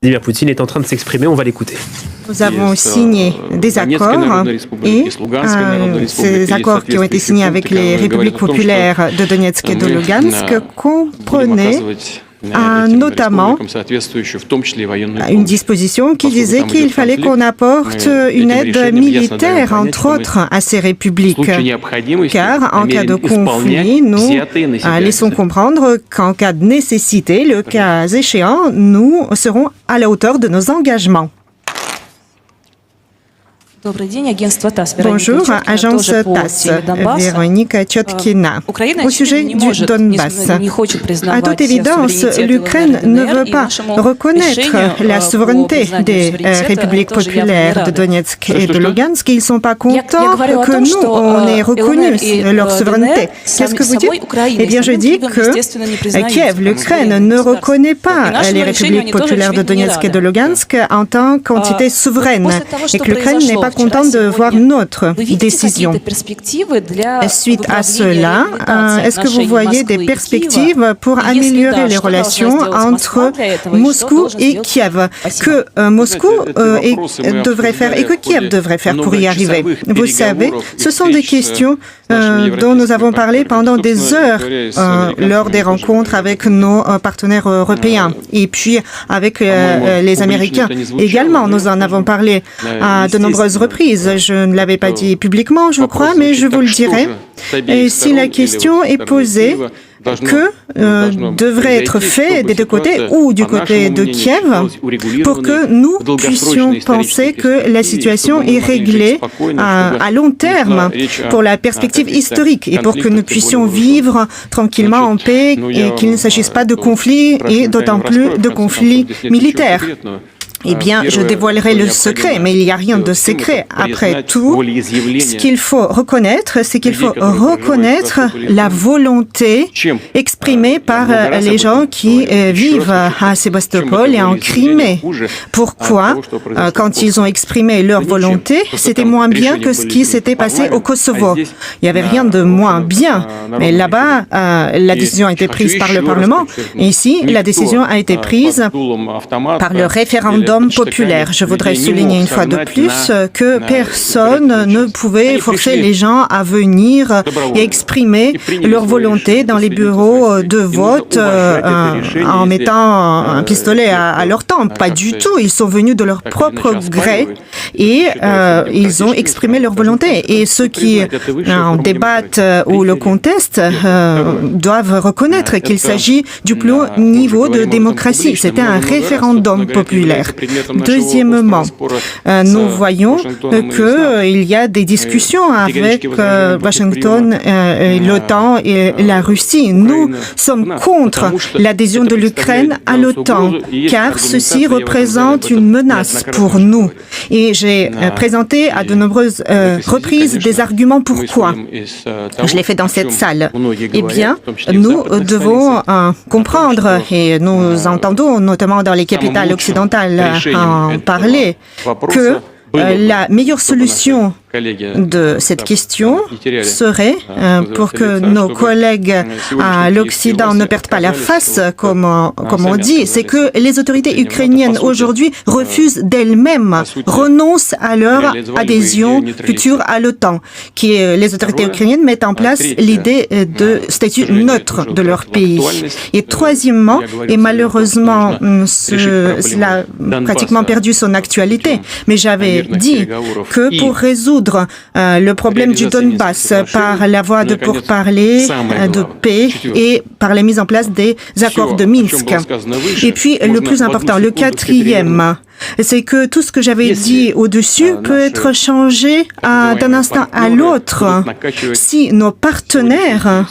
Vladimir Poutine est en train de s'exprimer, on va l'écouter. Nous avons signé des accords et ces accords qui ont été signés avec les républiques populaires de Donetsk et de Lugansk comprenaient notamment une disposition qui disait qu'il fallait qu'on apporte une aide militaire, entre autres, à ces républiques. Car en cas de conflit, nous laissons comprendre qu'en cas de nécessité, le cas échéant, nous serons à la hauteur de nos engagements. Bonjour, agence TASS, Véronique Tchotkina. Au sujet du Donbass, à toute évidence, l'Ukraine ne veut pas reconnaître la souveraineté des républiques populaires de Donetsk et de Lugansk. Ils ne sont pas contents que nous, on ait reconnu leur souveraineté. Qu'est-ce que vous dites? Eh bien, je dis que Kiev, l'Ukraine, ne reconnaît pas les républiques populaires de Donetsk et de Lugansk en tant qu'entité souveraine et que l'Ukraine n'est pas contente de voir notre décision. Suite à cela, est-ce que vous voyez des perspectives pour améliorer les relations entre Moscou et Kiev? Que Moscou devrait faire et que Kiev devrait faire pour y arriver? Vous savez, ce sont des questions dont nous avons parlé pendant des heures lors des rencontres avec nos partenaires européens et puis avec les Américains également. Nous en avons parlé à de nombreuses reprises. Je ne l'avais pas dit publiquement, je crois, mais je vous le dirai. Et si la question est posée, que devrait être fait des deux côtés ou du côté de Kiev pour que nous puissions penser que la situation est réglée à long terme pour la perspective historique et pour que nous puissions vivre tranquillement en paix et qu'il ne s'agisse pas de conflits et d'autant plus de conflits militaires. Eh bien, je dévoilerai le secret, mais il n'y a rien de secret. Après tout, ce qu'il faut reconnaître, c'est qu'il faut reconnaître la volonté exprimée par les gens qui vivent à Sébastopol et en Crimée. Pourquoi, quand ils ont exprimé leur volonté, c'était moins bien que ce qui s'était passé au Kosovo? Il n'y avait rien de moins bien. Mais là-bas, la décision a été prise par le Parlement. Et ici, la décision a été prise par le référendum populaire. Je voudrais souligner une fois de plus que personne ne pouvait forcer les gens à venir et exprimer leur volonté dans les bureaux de vote en mettant un pistolet à leur tempe. Pas du tout. Ils sont venus de leur propre gré et ils ont exprimé leur volonté. Et ceux qui en débattent ou le contestent doivent reconnaître qu'il s'agit du plus haut niveau de démocratie. C'était un référendum populaire. Deuxièmement, nous voyons qu'il y a des discussions avec Washington, l'OTAN et la Russie. Nous sommes contre l'adhésion de l'Ukraine à l'OTAN, car ceci représente une menace pour nous. Et j'ai présenté à de nombreuses reprises des arguments pourquoi. Je l'ai fait dans cette salle. Eh bien, nous devons comprendre, et nous entendons notamment dans les capitales occidentales en parler, que la meilleure solution de cette question serait, pour que nos collègues à l'Occident ne perdent pas la face, comme on dit, c'est que les autorités ukrainiennes aujourd'hui refusent d'elles-mêmes, renoncent à leur adhésion future à l'OTAN, les autorités ukrainiennes mettent en place l'idée de statut neutre de leur pays. Et troisièmement, et malheureusement, cela a pratiquement perdu son actualité, mais j'avais dit que pour résoudre le problème du Donbass par la voie de pourparlers, de paix et par la mise en place des accords de Minsk. Et puis, le plus important, le quatrième, c'est que tout ce que j'avais dit au-dessus peut être changé d'un instant à l'autre si nos partenaires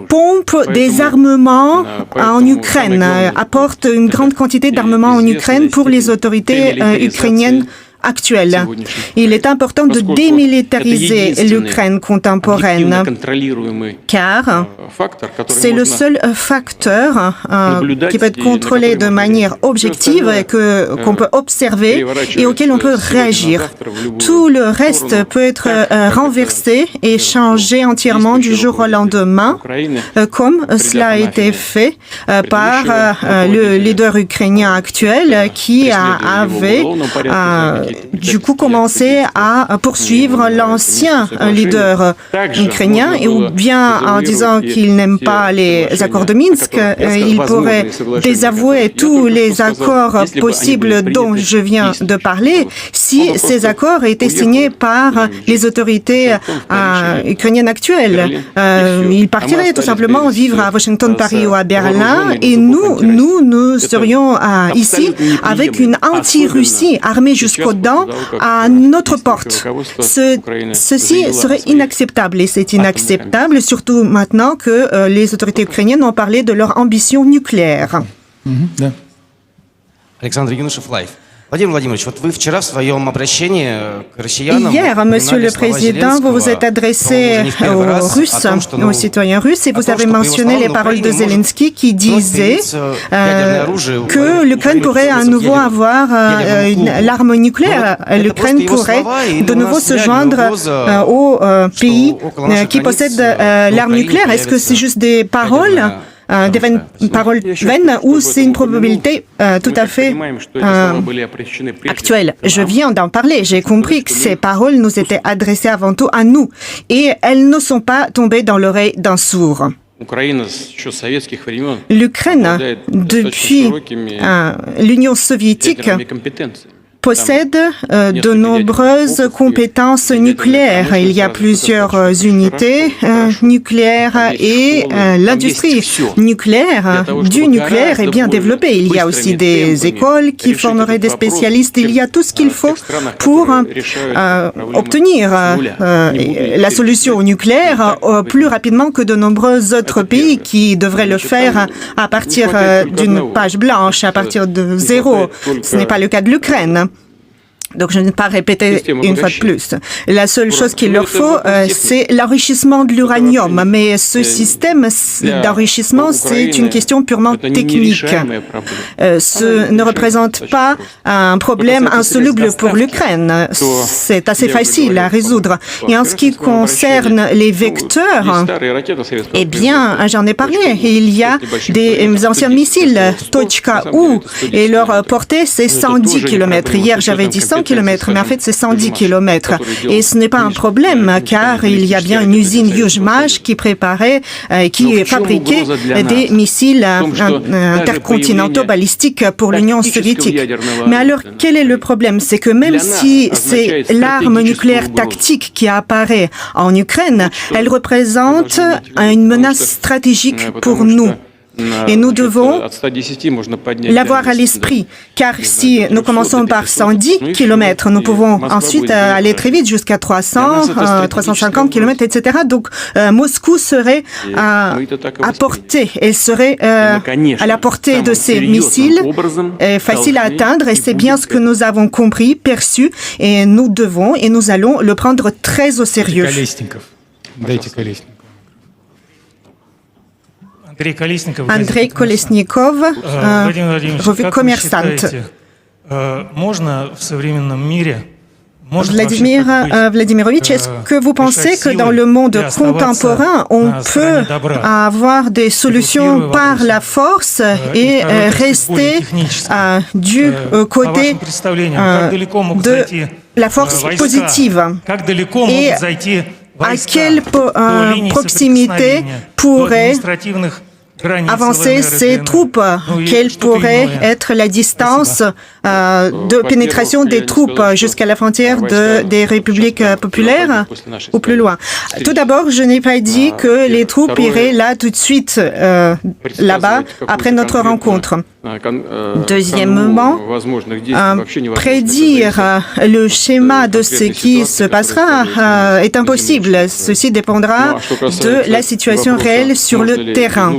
pompent des armements en Ukraine, apportent une grande quantité d'armements en Ukraine pour les autorités ukrainiennes actuelle. Il est important de démilitariser l'Ukraine contemporaine, car c'est le seul facteur qui peut être contrôlé de manière objective et qu'on peut observer et auquel on peut réagir. Tout le reste peut être renversé et changé entièrement du jour au lendemain, comme cela a été fait par le leader ukrainien actuel qui avait du coup commencé à poursuivre l'ancien leader ukrainien, et ou bien en disant qu'il n'aime pas les accords de Minsk, il pourrait désavouer tous les accords possibles dont je viens de parler si ces accords étaient signés par les autorités ukrainiennes actuelles. Il partirait tout simplement vivre à Washington, Paris ou à Berlin, et nous serions ici avec une anti-Russie armée jusqu'aux dents à notre porte. Ceci serait inacceptable, et c'est inacceptable surtout maintenant que les autorités ukrainiennes ont parlé de leur ambition nucléaire. Alexandre Юношев, Live. Владимир Владимирович, вот вы вчера в своем обращении к россиянам... Hier, Monsieur le Président, vous vous êtes adressé aux Russes, aux citoyens russes, et vous avez mentionné les paroles de Zelensky qui disait que l'Ukraine pourrait à nouveau avoir l'arme nucléaire. L'Ukraine pourrait de nouveau se joindre aux pays qui possèdent l'arme nucléaire. Est-ce que c'est juste des paroles paroles vaines, ou c'est une probabilité tout à fait actuelle? Je viens d'en parler, j'ai compris que ces paroles nous étaient adressées avant tout à nous, et elles ne sont pas tombées dans l'oreille d'un sourd. L'Ukraine, depuis l'Union soviétique, possède de nombreuses compétences nucléaires. Il y a plusieurs unités nucléaires, et l'industrie nucléaire du nucléaire est bien développée. Il y a aussi des écoles qui formeraient des spécialistes. Il y a tout ce qu'il faut pour obtenir la solution au nucléaire plus rapidement que de nombreux autres pays qui devraient le faire à partir d'une page blanche, à partir de zéro. Ce n'est pas le cas de l'Ukraine. Donc, je ne vais pas répéter une fois de plus. La seule chose qu'il leur faut, c'est l'enrichissement de l'uranium. Mais ce système d'enrichissement, c'est une question purement technique. Ce ne représente pas un problème insoluble pour l'Ukraine. C'est assez facile à résoudre. Et en ce qui concerne les vecteurs, eh bien, j'en ai parlé. Il y a des anciens missiles Tochka-U, et leur portée, c'est 110 km. Hier, j'avais dit 100 km, mais en fait c'est 110 km. Et ce n'est pas un problème, car il y a bien une usine Yuzhmash qui préparait, qui fabriquait des missiles intercontinentaux balistiques pour l'Union soviétique. Mais alors, quel est le problème? C'est que même si c'est l'arme nucléaire tactique qui apparaît en Ukraine, elle représente une menace stratégique pour nous. Et nous devons l'avoir à l'esprit, car si nous commençons par 110 km, nous pouvons ensuite aller très vite jusqu'à 300, 350 km, etc. Donc, Moscou serait à portée, elle serait à la portée de ces missiles, facile à atteindre, et c'est bien ce que nous avons compris, perçu, et nous devons et nous allons le prendre très au sérieux. Andrei Kolesnikov, revue commerçante. Vladimir Vladimirovitch, est-ce que vous pensez que dans le monde contemporain, on peut avoir des solutions par la force et rester du côté de la force positive? Et à quelle proximité pourraient avancer ces troupes? Quelle pourrait être la distance de pénétration des troupes jusqu'à la frontière des républiques populaires ou plus loin? Tout d'abord, je n'ai pas dit que les troupes iraient là tout de suite, là-bas, après notre rencontre. Deuxièmement, prédire le schéma de ce qui se passera est impossible. Ceci dépendra de la situation réelle sur le terrain.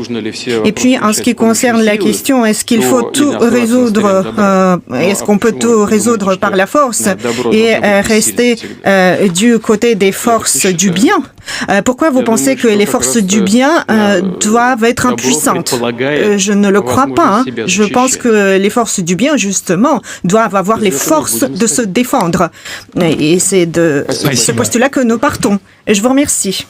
Et puis, en ce qui concerne la question, est-ce qu'il faut tout résoudre, est-ce qu'on peut tout résoudre par la force et rester du côté des forces du bien? Pourquoi vous pensez que les forces du bien doivent être impuissantes? Je ne le crois pas. Je pense que les forces du bien, justement, doivent avoir les forces de se défendre. Et c'est de ce postulat que nous partons. Je vous remercie.